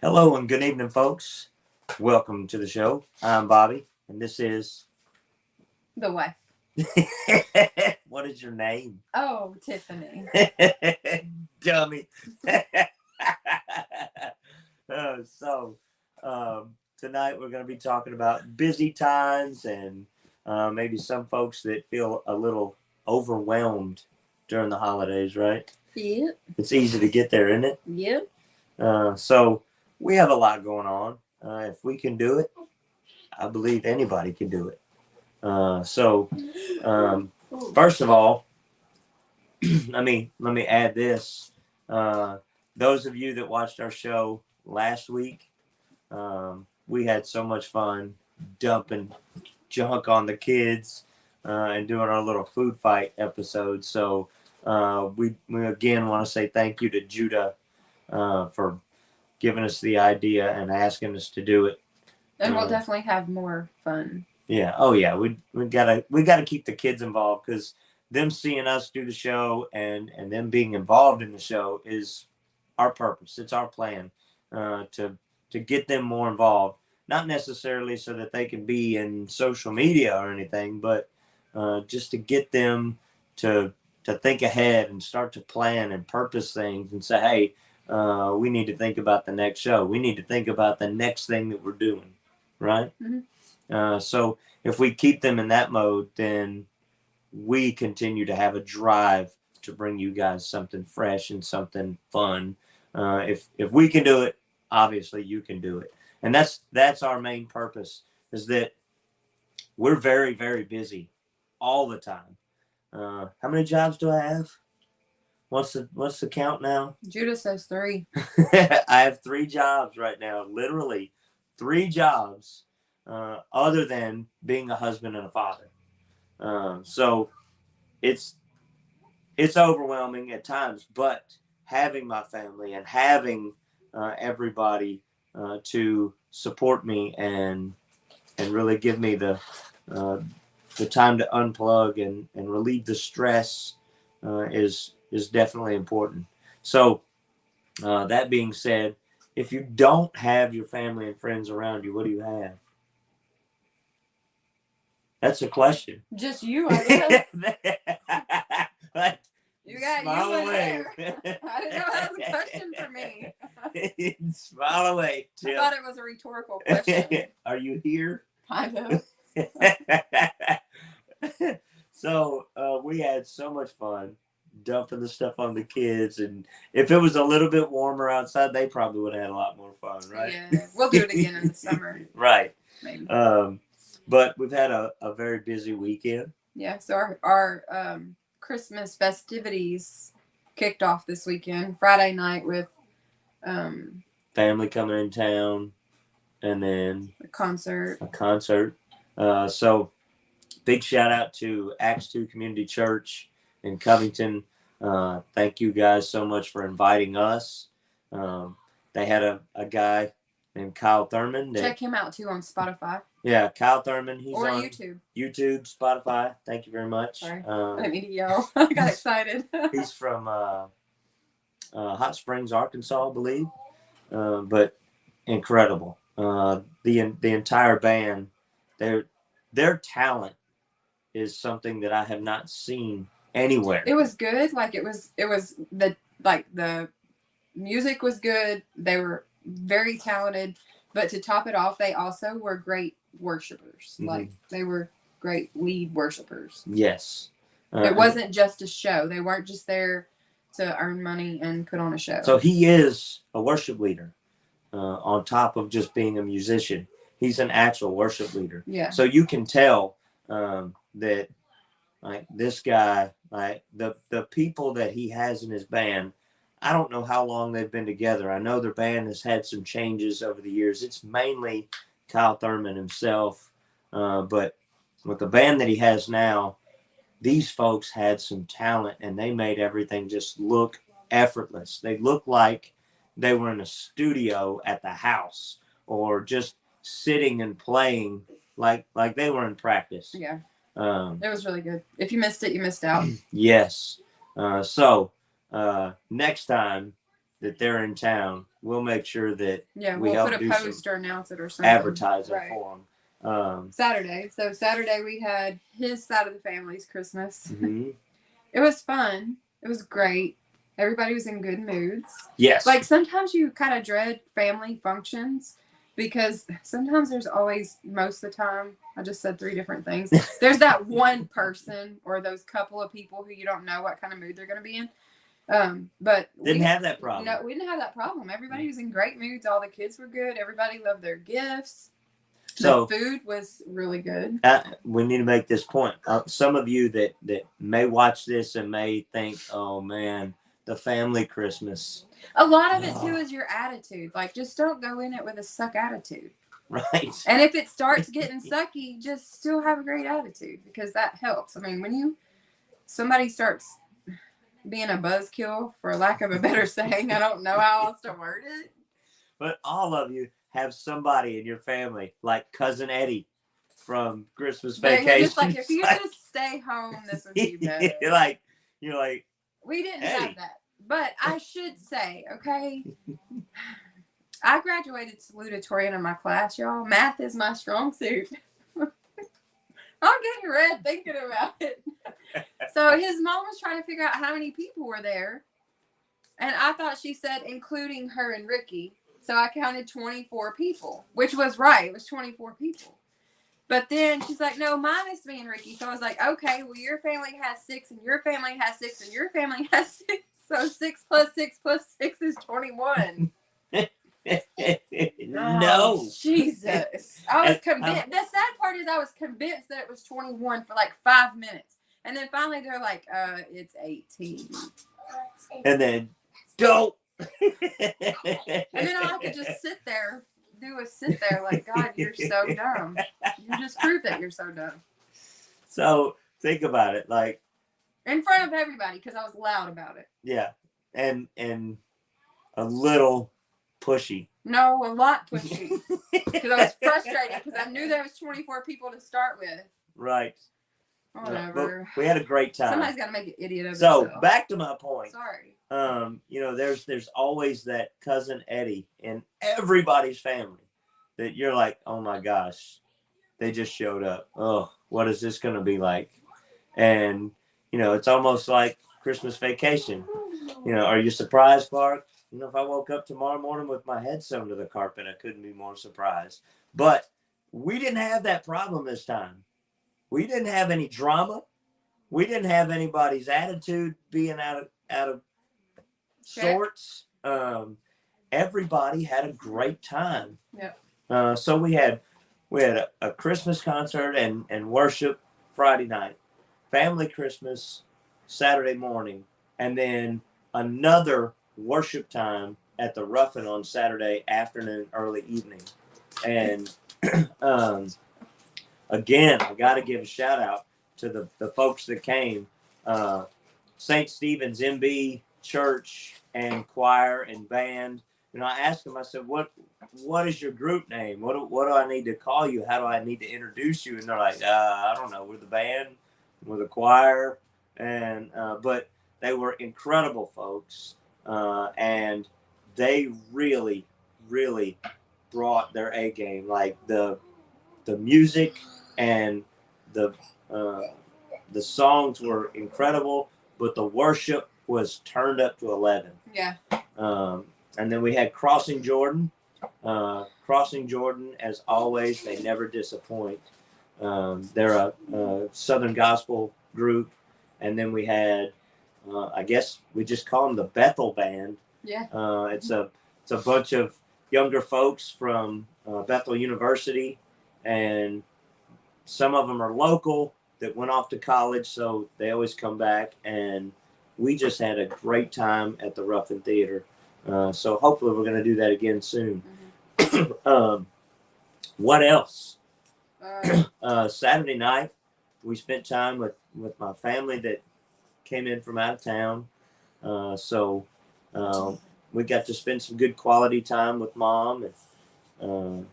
Hello and good evening, folks. Welcome to the show. I'm Bobby, and this is. The wife. What is your name? Oh, Tiffany. Dummy. So, tonight we're going to be talking about busy times and maybe some folks that feel a little overwhelmed during the holidays, right? Yep. It's easy to get there, isn't it? Yep. So, we have a lot going on. If we can do it, I believe anybody can do it. So, first of all, let me add this. Uh, those of you that watched our show last week, we had so much fun dumping junk on the kids and doing our little food fight episode. So we again want to say thank you to Judah for giving us the idea and asking us to do it. And we'll definitely have more fun. Yeah. Oh yeah. We gotta keep the kids involved because them seeing us do the show and them being involved in the show is our purpose. It's our plan to get them more involved. Not necessarily so that they can be in social media or anything, but just to get them to think ahead and start to plan and purpose things and say, hey, we need to think about the next show. We need to think about the next thing that we're doing, right? Mm-hmm. So if we keep them in that mode, then we continue to have a drive to bring you guys something fresh and something fun. If we can do it, obviously you can do it, and that's our main purpose. Is that we're very very busy all the time. How many jobs do I have? What's the count now? Judah says 3. I have 3 jobs right now, literally 3 jobs, other than being a husband and a father. So it's overwhelming at times, but having my family and having everybody to support me and really give me uh, the time to unplug and relieve the stress is definitely important. So that being said, if you don't have your family and friends around you, what do you have? That's a question. Just you, I guess. Like, You got smile you in away. there. I didn't know that was a question for me. Smile away, I Tim. thought it was a rhetorical question. Are you here? Kind of. So we had so much fun dumping the stuff on the kids, and if it was a little bit warmer outside, they probably would have had a lot more fun, right? Yeah, we'll do it again in the summer. Right. Maybe. But we've had a very busy weekend. Yeah, so our Christmas festivities kicked off this weekend. Friday night with family coming in town, and then a concert. So big shout out to Acts 2 Community Church in Covington. Thank you guys so much for inviting us. They had a guy named Kyle Thurman. Check him out too on Spotify. Yeah, Kyle Thurman. He's or on YouTube, Spotify. Thank you very much. Sorry, I didn't mean to yell. I got excited. He's from Hot Springs, Arkansas, I believe. But incredible. The entire band, their talent is something that I have not seen anywhere. It was good. Like it was the music was good. They were very talented, but to top it off, they also were great worshipers. Mm-hmm. Like they were great lead worshipers. Yes. It wasn't just a show. They weren't just there to earn money and put on a show. So he is a worship leader on top of just being a musician. He's an actual worship leader. Yeah. So you can tell that like this guy, like the people that he has in his band, I don't know how long they've been together. I know their band has had some changes over the years. It's mainly Kyle Thurman himself. But with the band that he has now, these folks had some talent and they made everything just look effortless. They looked like they were in a studio at the house or just sitting and playing like they were in practice. Yeah. It was really good. If you missed it, you missed out. Yes. So next time that they're in town, we'll make sure that Yeah, we we'll help put a do post some or announce it or something. advertising Right. for them. Saturday. So Saturday we had his side of the family's Christmas. Mm-hmm. It was fun. It was great. Everybody was in good moods. Yes. Like sometimes you kind of dread family functions because sometimes there's always, most of the time, I just said 3 different things. There's that one person or those couple of people who you don't know what kind of mood they're going to be in. But didn't have that problem. No, we didn't have that problem. Everybody was in great moods. All the kids were good. Everybody loved their gifts. So the food was really good. We need to make this point. Some of you that may watch this and may think, "Oh man, the family Christmas." A lot of it too is your attitude. Like, just don't go in it with a suck attitude. Right. And if it starts getting sucky, just still have a great attitude because that helps. I mean, when somebody starts being a buzzkill, for lack of a better saying, I don't know how else to word it. But all of you have somebody in your family, like Cousin Eddie from Christmas Vacation. You're just like, if you just stay home, this would be better. you're like, we didn't Eddie. have that. But I should say, okay, I graduated salutatorian in my class, y'all. Math is my strong suit. I'm getting red thinking about it. So his mom was trying to figure out how many people were there. And I thought she said including her and Ricky. So I counted 24 people, which was right. It was 24 people. But then she's like, no, minus me and Ricky. So I was like, okay, well, your family has 6 and your family has 6 and your family has 6. So 6 plus 6 plus 6 is 21. No. Oh, Jesus. I was convinced. The sad part is I was convinced that it was 21 for like 5 minutes. And then finally they're like, it's 18. And then, don't. And then I could just sit there like, God, you're so dumb. You just proved that you're so dumb. So think about it, like in front of everybody, because I was loud about it. Yeah, and a little pushy. No, a lot pushy. Because I was frustrated because I knew there was 24 people to start with. Right. Whatever. But we had a great time. Somebody's got to make an idiot of himself. So back to my point. Sorry. There's always that Cousin Eddie in everybody's family that you're like, oh my gosh, they just showed up. Oh, what is this going to be like? And, it's almost like Christmas Vacation. Are you surprised, Clark? If I woke up tomorrow morning with my head sewn to the carpet, I couldn't be more surprised. But we didn't have that problem this time. We didn't have any drama. We didn't have anybody's attitude being out of sorts. Everybody had a great time. Yep. So we had a Christmas concert and worship Friday night, family Christmas Saturday morning, and then another worship time at the Ruffin on Saturday afternoon, early evening. And again, I got to give a shout out to the folks that came. St. Stephen's MB Church and choir and band. I asked them, I said, what is your group name? What do I need to call you? How do I need to introduce you? And they're like, I don't know. We're the band, we're the choir. And but they were incredible folks. And they really, really brought their A game. Like the music and the songs were incredible, but the worship was turned up to 11. Yeah. And then we had Crossing Jordan. Crossing Jordan, as always, they never disappoint. They're a Southern gospel group. And then we had, I guess we just call them the Bethel Band. Yeah. It's a bunch of younger folks from Bethel University, and some of them are local that went off to college, so they always come back. And we just had a great time at the Ruffin Theater. So hopefully we're going to do that again soon. Mm-hmm. What else? Saturday night, we spent time with my family that came in from out of town. So we got to spend some good quality time with Mom. And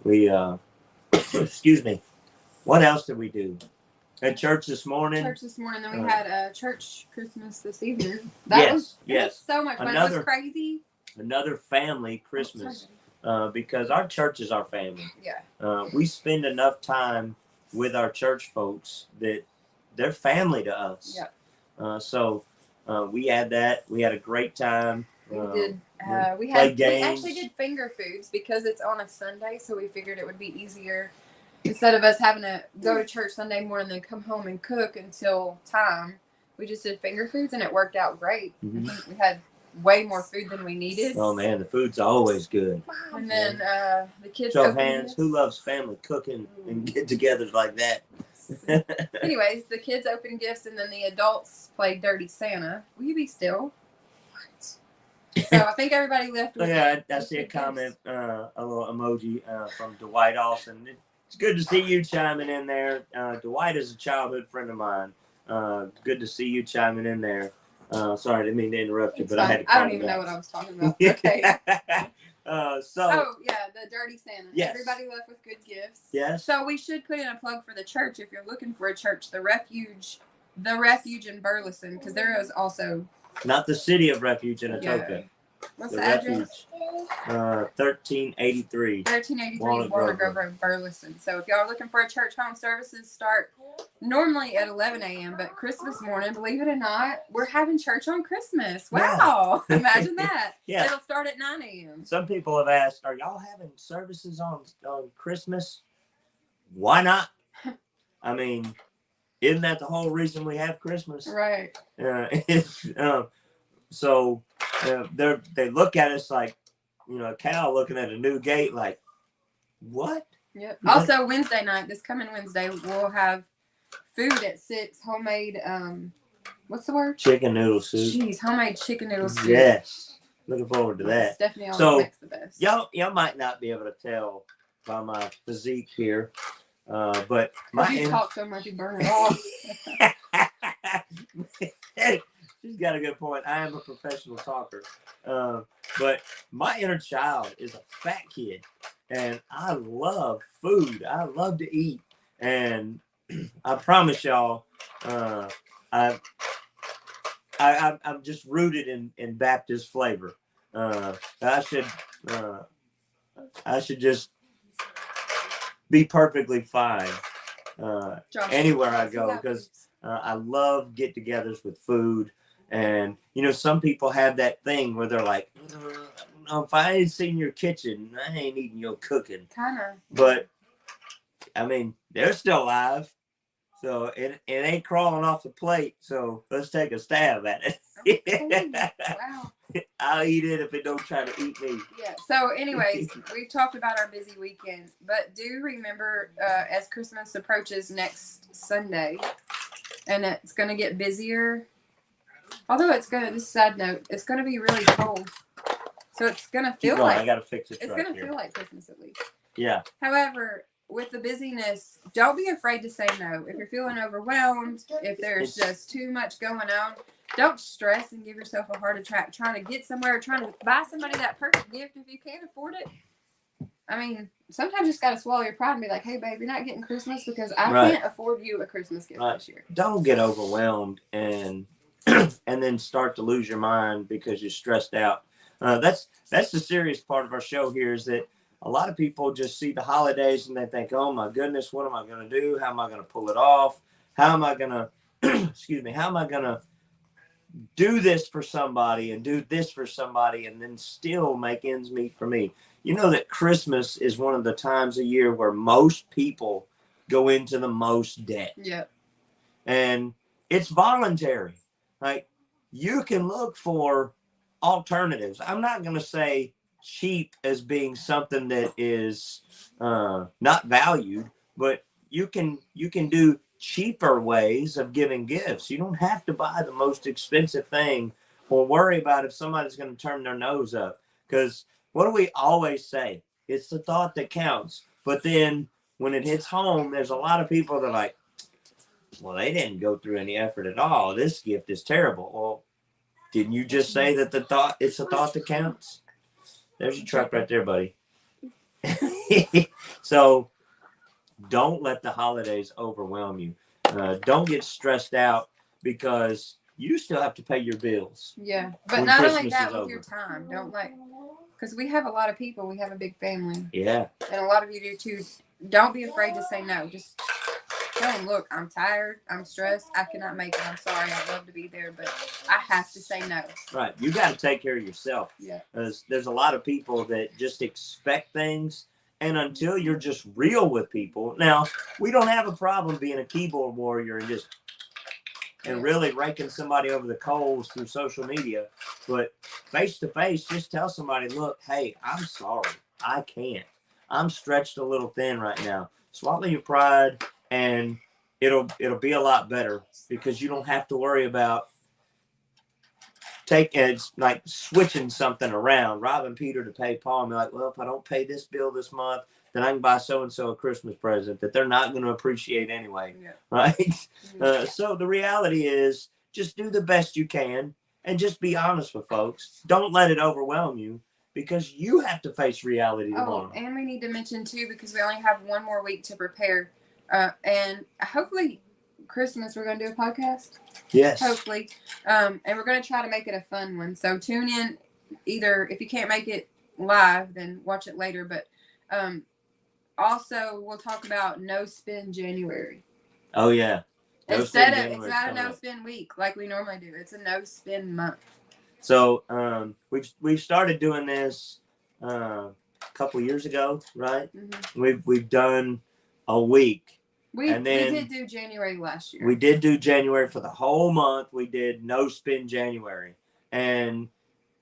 we, excuse me, what else did we do? At church this morning. Then we had church Christmas this evening. That was so much fun. It was crazy. Another family Christmas, because our church is our family. Yeah. We spend enough time with our church folks that they're family to us. Yeah. So we had that. We had a great time. We did. We actually did finger foods because it's on a Sunday, so we figured it would be easier instead of us having to go to church Sunday morning and then come home and cook until time. We just did finger foods and it worked out great. Mm-hmm. I think we had way more food than we needed. Oh man, the food's always good. And then the kids. Show of hands. Who loves family cooking and get-togethers like that? Anyways, the kids opened gifts and then the adults played Dirty Santa. Will you be still? So I think everybody left. With I see a comment, a little emoji from Dwight Austin. It's good to see you chiming in there. Dwight is a childhood friend of mine. Good to see you chiming in there. Sorry, I didn't mean to interrupt you, but I had to. I don't even know what I was talking about. Okay. The Dirty Santa. Yes. Everybody left with good gifts. Yes. So we should put in a plug for the church if you're looking for a church. The Refuge in Burleson, because there is also. Not the city of Refuge in Etoka. Yeah. What's the address? 1383. 1383 Warner Grove Road, Burleson. So if y'all are looking for a church, home services start normally at 11 a.m., but Christmas morning, believe it or not, we're having church on Christmas. Wow. Yeah. Imagine that. Yeah. It'll start at 9 a.m. Some people have asked, are y'all having services on Christmas? Why not? I mean, isn't that the whole reason we have Christmas? Right. So they look at us like, a cow looking at a new gate like, what? Yep. Also, Wednesday night, this coming Wednesday, we'll have food at 6, homemade, what's the word? Chicken noodle soup. Jeez, homemade chicken noodle soup. Yes. Looking forward to that. Stephanie always makes the best. Y'all might not be able to tell by my physique here, but you talk so much, you burn it off. She's got a good point. I am a professional talker. But my inner child is a fat kid. And I love food. I love to eat. And I promise y'all, I'm just rooted in Baptist flavor. I should just be perfectly fine anywhere I go, because I love get-togethers with food. And some people have that thing where they're like, if I ain't seen your kitchen, I ain't eating your cooking. Kinda. But I mean, they're still alive, so it ain't crawling off the plate. So let's take a stab at it. Okay. Wow. I'll eat it if it don't try to eat me. Yeah. So, anyways, we've talked about our busy weekend, but do remember as Christmas approaches next Sunday, and it's going to get busier. Although this is a side note, it's going to be really cold. So it's going to feel like. I got to fix it. It's going to feel like Christmas at least. Yeah. However, with the busyness, don't be afraid to say no. If you're feeling overwhelmed, if there's just too much going on, don't stress and give yourself a heart attack trying to get somewhere, trying to buy somebody that perfect gift if you can't afford it. I mean, sometimes you just got to swallow your pride and be like, hey, babe, you're not getting Christmas because I can't afford you a Christmas gift this year. Don't get overwhelmed and then start to lose your mind because you're stressed out. That's the serious part of our show here, is that a lot of people just see the holidays and they think, oh my goodness, what am I going to do? How am I going to pull it off? How am I going to, how am I going to do this for somebody and do this for somebody and then still make ends meet for me? You know that Christmas is one of the times a year where most people go into the most debt. Yep. And it's voluntary. Like, you can look for alternatives. I'm not going to say cheap as being something that is not valued, but you can do cheaper ways of giving gifts. You don't have to buy the most expensive thing or worry about if somebody's going to turn their nose up. Because what do we always say? It's the thought that counts. But then when it hits home, there's a lot of people that are like, well, they didn't go through any effort at all. This gift is terrible. Well, didn't you just say that it's the thought that counts? There's your truck right there, buddy. So don't let the holidays overwhelm you. Don't get stressed out because you still have to pay your bills. Yeah, but when not Christmas only that, is with over. your time, don't because we have a lot of people. We have a big family. Yeah. And a lot of you do too. Don't be afraid to say no. Just tell them, look, I'm tired. I'm stressed. I cannot make it. I'm sorry. I'd love to be there, but I have to say no. Right. You got to take care of yourself. Yeah. There's a lot of people that just expect things. And until you're just real with people. Now, we don't have a problem being a keyboard warrior and really raking somebody over the coals through social media. But face to face, just tell somebody, look, hey, I'm sorry. I can't. I'm stretched a little thin right now. Swallow your pride, and it'll be a lot better because you don't have to worry about it's like switching something around, robbing Peter to pay Paul, and be like, well, if I don't pay this bill this month, then I can buy so-and-so a Christmas present that they're not going to appreciate anyway. Yeah. Right? Mm-hmm. So the reality is just do the best you can and just be honest with folks. Don't let it overwhelm you because you have to face reality tomorrow. Oh, and we need to mention too, because we only have one more week to prepare. And hopefully Christmas, we're going to do a podcast. Yes. Hopefully. And we're going to try to make it a fun one. So tune in. Either if you can't make it live, then watch it later. But also, we'll talk about no spend January. Oh, yeah. It's not a no spend week like we normally do. It's a no spend month. So we've started doing this a couple years ago, right? Mm-hmm. We've done a week. We did do January last year. We did do January for the whole month. We did no spend January, and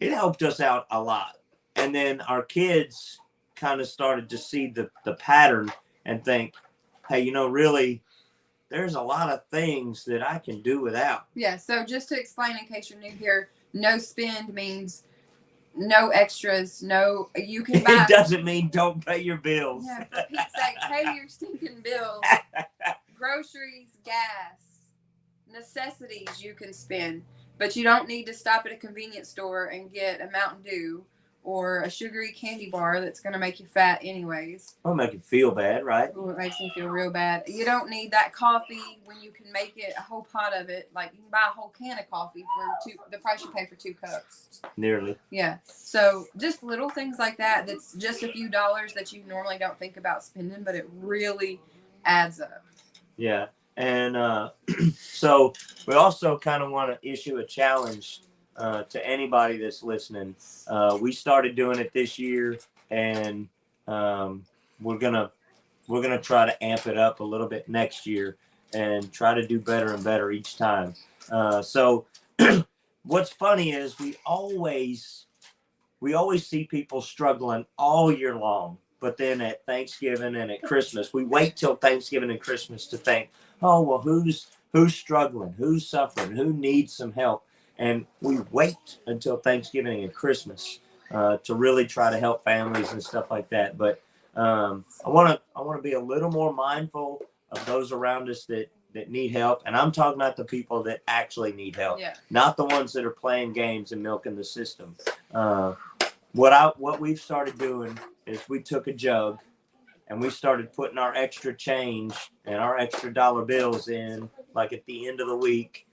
it helped us out a lot. And then our kids kind of started to see the pattern and think, hey, really, there's a lot of things that I can do without. Yeah. So just to explain, in case you're new here, no spend means no extras. No, you can buy. It doesn't mean don't pay your bills. Yeah, for Pete's sake, pay your stinking bills. Groceries, gas, necessities you can spend, but you don't need to stop at a convenience store and get a Mountain Dew or a sugary candy bar that's going to make you fat anyways. It'll make you feel bad, right? Oh, it makes me feel real bad. You don't need that coffee when you can make it a whole pot of it. Like, you can buy a whole can of coffee for the price you pay for 2 cups. Nearly. Yeah. So just little things like that. That's just a few dollars that you normally don't think about spending, but it really adds up. Yeah. And so we also kind of want to issue a challenge to anybody that's listening. We started doing it this year, and we're gonna try to amp it up a little bit next year and try to do better and better each time. So what's funny is we always see people struggling all year long, but then at Thanksgiving and at Christmas, we wait till Thanksgiving and Christmas to think, oh, well, who's struggling, who's suffering, who needs some help. And we wait until Thanksgiving and Christmas to really try to help families and stuff like that. But I want to be a little more mindful of those around us that need help. And I'm talking about the people that actually need help, not the ones that are playing games and milking the system. What we've started doing is we took a jug and we started putting our extra change and our extra dollar bills in, like at the end of the week.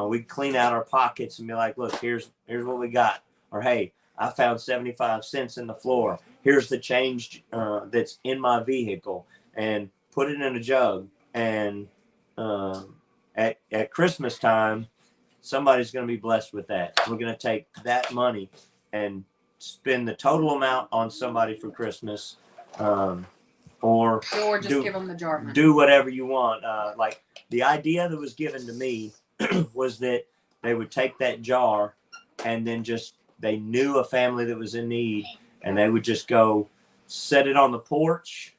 We'd clean out our pockets and be like, look, here's what we got. Or, hey, I found 75 cents in the floor. Here's the change that's in my vehicle, and put it in a jug. And at Christmas time, somebody's going to be blessed with that. We're going to take that money and spend the total amount on somebody for Christmas, or just give them the jar money. Do whatever you want. Like the idea that was given to me was that they would take that jar and then they knew a family that was in need, and they would just go set it on the porch,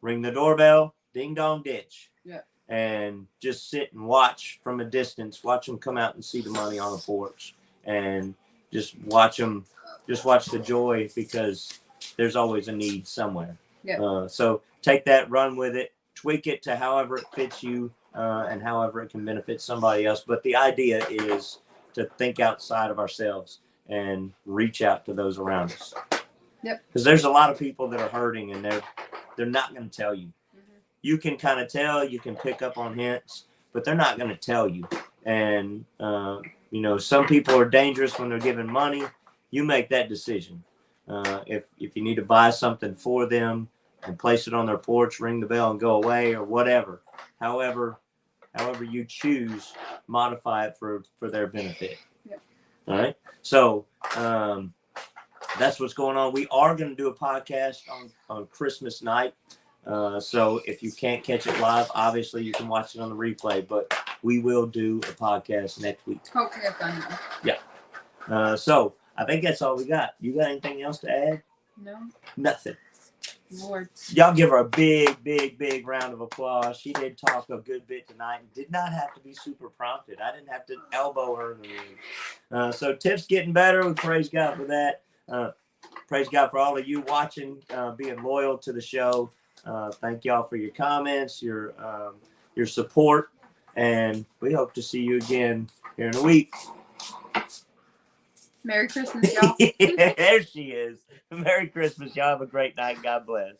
ring the doorbell, ding dong ditch. Yeah. And just sit and watch from a distance, watch them come out and see the money on the porch, and just watch the joy, because there's always a need somewhere. Yeah. So take that, run with it, tweak it to however it fits you, and however it can benefit somebody else. But the idea is to think outside of ourselves and reach out to those around us. Yep. Because there's a lot of people that are hurting, and they're not going to tell you. Mm-hmm. You can kind of tell, you can pick up on hints, but they're not going to tell you. And, you know, some people are dangerous when they're given money. You make that decision. If you need to buy something for them and place it on their porch, ring the bell and go away, or whatever. However you choose, modify it for their benefit. Yeah. All right. So that's what's going on. We are going to do a podcast on Christmas night. So if you can't catch it live, obviously you can watch it on the replay, but we will do a podcast next week. Hopefully a fun one. Yeah. So I think that's all we got. You got anything else to add? No. Nothing. Lord. Y'all give her a big round of applause. She did talk a good bit tonight and did not have to be super prompted. I didn't have to elbow her in the room. So Tiff's getting better. We praise God for that. Praise God for all of you watching, being loyal to the show. Thank y'all for your comments, your support, and we hope to see you again here in a week. Merry Christmas, y'all. There she is. Merry Christmas. Y'all have a great night. God bless.